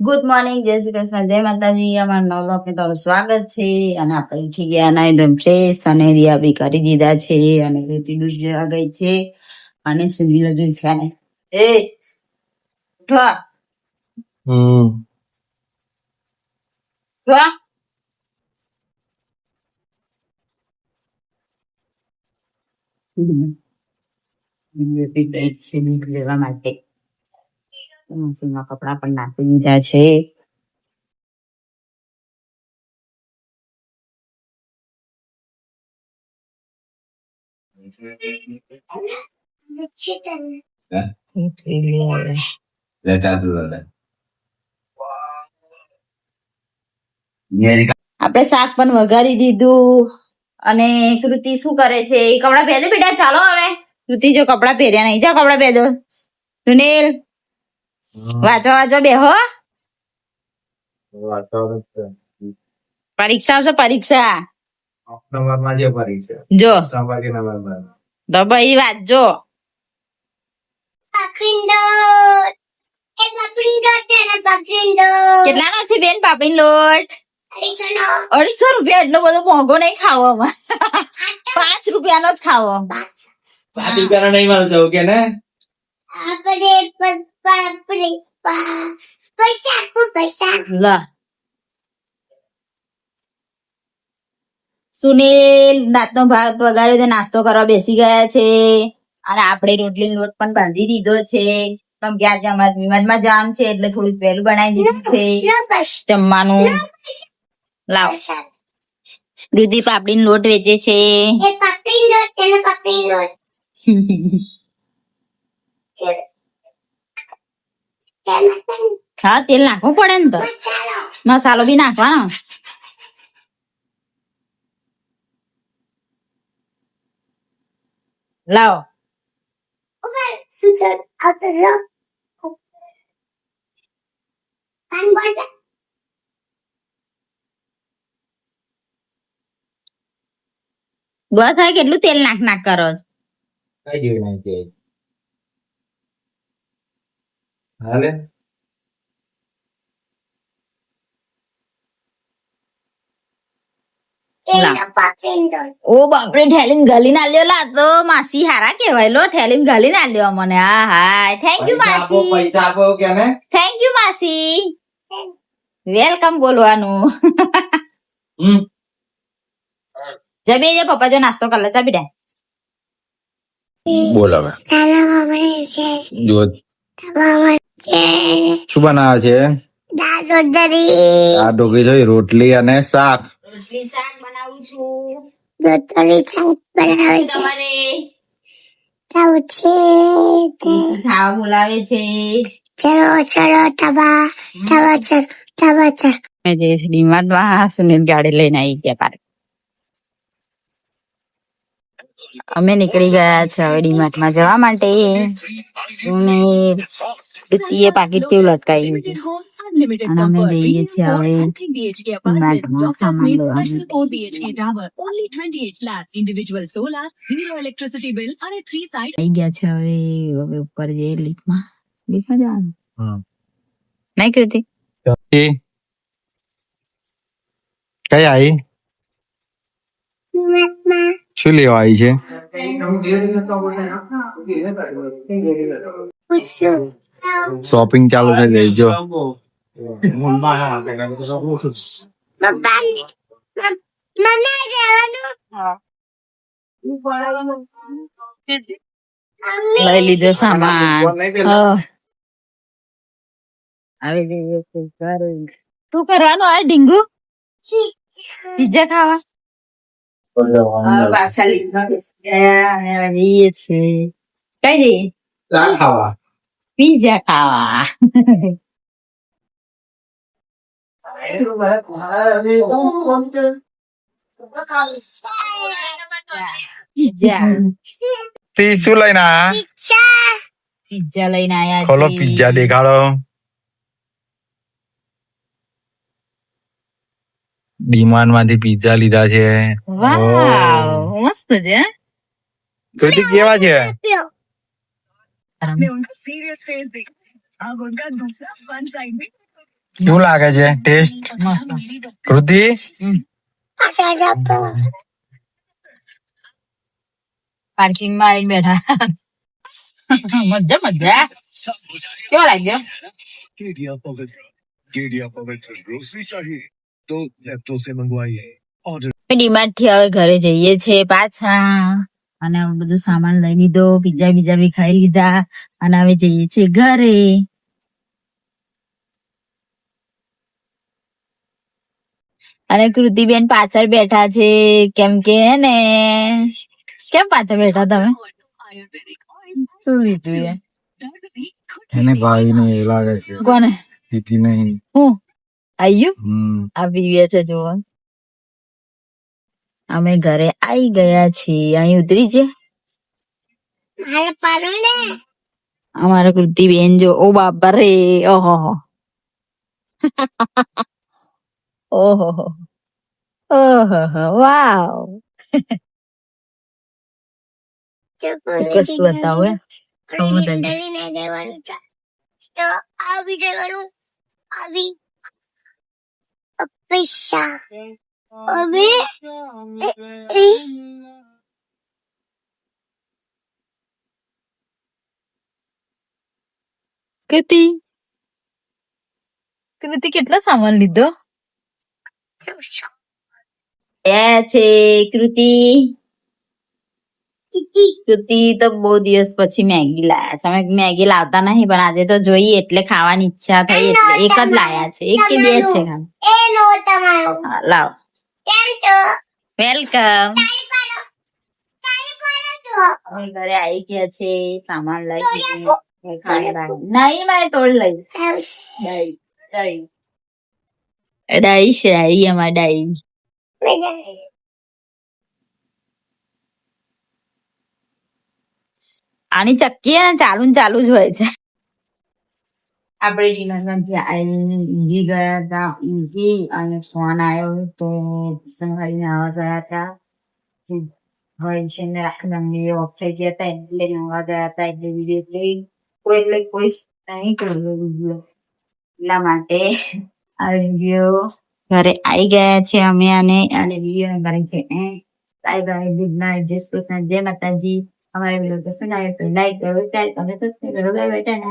Good morning, જય શ્રી કૃષ્ણ, જય માતાજી. અમારા નવ લોકને તમારું સ્વાગત છે. અને આપણે ઉઠી ગયા ના એકદમ ફ્રેશ અને દિયા બી કરી દીધા છે અને રેતી દૂધ જેવા ગઈ છે અને સુધીનો દૂધ છે ને એ ઉઠો ઉઠો. રેતી ગઈ છે દૂધ લેવા માટે. મશીનમાં કપડા પણ નાખી દીધા છે. આપણે શાક પણ વઘારી દીધું અને શ્રુતિ શું કરે છે? એ કપડા પહેરજો બેટા, ચાલો હવે. શ્રુતિ જો કપડા પહેર્યા નહીં, જાઓ કપડા પહેરજો. સુનિલ વાંચો વાંચો બેહો. પરીક્ષા આવશે પરીક્ષા. જો તો ભાઈ વાંચજો. કેટલાનો છે બેન પાપડી લોટ? 250 રૂપિયા. એટલો બધો મોંઘો નહીં ખાવામાં. 5 રૂપિયાનો જ ખાવો. 5 રૂપિયાનો નહીં મળતો કે ને લા સુનિલ રાતનો ભાત વગાડ્યો તો નાસ્તો કરવા બેસી ગયા છે અને આપણે રોટલી લોટ પણ બાંધી દીધો છે. કેમ કે આજે અમારે વિમાનમાં જામ છે એટલે થોડું વહેલું બનાવી દીધું છે જમવાનું. લાવ દૂધી પાપડી લોટ વેચે છે. હા તેલ નાખવું પડે ને, તો મસાલો બી નાખવાનો. લાવો બસ થાય કેટલું તેલ નાખ નાખ કરો છો? કઈ જેવી નાખી હાલે ઓ બાપરે, ઠેલીમ ઘાલીને આલ્યો. લા તો માસી હારા કેવાય લો, ઠેલીમ ઘાલીને આલ્યો મને. હા હા, થેન્ક યુ માસી. પૈસા આપો કે ને થેન્ક યુ માસી. વેલકમ બોલવાનું. જમી જે પપ્પા જો નાસ્તો કર લે. ચા બેટા બોલ હવે. જો શું બનાવે છે? આ ઢોકળી જોઈ, રોટલી અને શાક. રોટલી શાક બનાવું છું. તમારે ખાવા બોલાવે છે. ડીમાર્ટમાં સુનિલ ગાડી લઈને આવી ગયા પાર. અમે નીકળી ગયા છે હવે ડીમાર્ટમાં જવા માટે. સુનિલ વૃત્તિએ પાકીટ કેવું લટકાવ્યું છે અને અમે જઈએ છીએ હવે ડીમાર્ટમાં સામાન લેવા. આવી ગયા છે હવે ઉપર જઈએ લિફ્ટમાં. લિફ્ટમાં જવાનું નહીં કૃતિ? કઈ આવી? શું લેવા આવી છે? શોપિંગ ચાલુ થઈ ગઈ જો. લઈ લીધો સામાન. આવી જઈએ ઘરે. શું કરવાનું આ ઢીંગુ? પિઝા ખાવા. પાછા લીધા જઈએ છે. કઈ જઈએ? ખાવા પિઝા ખાવા. શું લઈને આયા? પિઝા લઈને આયા. ખોલો પિઝા દેખાડો. ડીમાર્ટ માંથી પિઝા લીધા છે. વાવ મસ્ત છે. કૃતિ કેવા છે? કેવું લાગે છે ટેસ્ટ? મસ્ત. કૃતિ પાર્કિંગ માં આવીને બેઠા. મજા મજા. કેવો લાગ્યો? ડીમાર્ટ થી હવે ઘરે જઈએ છે પાછા અને હવે બધું સામાન લઈ લીધો, પીઝા બીજા બી ખાઈ લીધા અને હવે જઈએ છે ઘરે. અને કૃતિબેન પાછળ બેઠા છે કેમ કે હે ને કેમ પાછળ બેઠા તમે? શું લીધું એ? એને ભાઈ ને લાગે છે કોને? પીતી નહીં. હું આયું આ પીવે છે જોવો. અમે ઘરે આવી ગયા છીએ. અહીં ઉતરી છે અમારા કૃતિબેન જો. ઓ બાપા રે. ઓહો ઓહો ઓહો વાવ. કશું બતાવો હે? કૃતિ કેટલો સામાન લીધો? એ છે કૃતિ તો બહુ દિવસ પછી મેગી લાયા છે. અમે મેગી લાવતા નહીં પણ આજે તો જોઈએ એટલે ખાવાની ઈચ્છા થઈ એટલે એક જ લાયા છે. એક કે બે જ છે હા, લાવ. વેલકમ. અમે ઘરે આવી ગયા છે. સામાન લઈ લીધું. નહીં મારે તોડ લઈશ. દહીં છે અમારે દહીં. આની ચક્કી ને ચાલુ ને ચાલુ જ હોય છે. આપણે ડિનરમાંથી ઊંઘી ગયા હતા. ઊંઘી અને ફોન આવ્યો તો સંભાળીને આવવા ગયા હતા. હોય છે ને આખી ઓફ થઈ ગયા હતા એટલે નવા ગયા હતા એટલે વિડીયો કોઈ નહીં કર્યો વિડીયો એટલા માટે આ વિડીયો ઘરે આવી ગયા છે અમે અને વિડીયો ઘરે છે. બાય બાય, ગુડ નાઇટ, જય શ્રી કૃષ્ણ, જય માતાજી. અમારા વિડીયો પસંદ આવે તો લાઈક કરો, શેર કરો, સબસ્ક્રાઇબ કરો. Bye bye.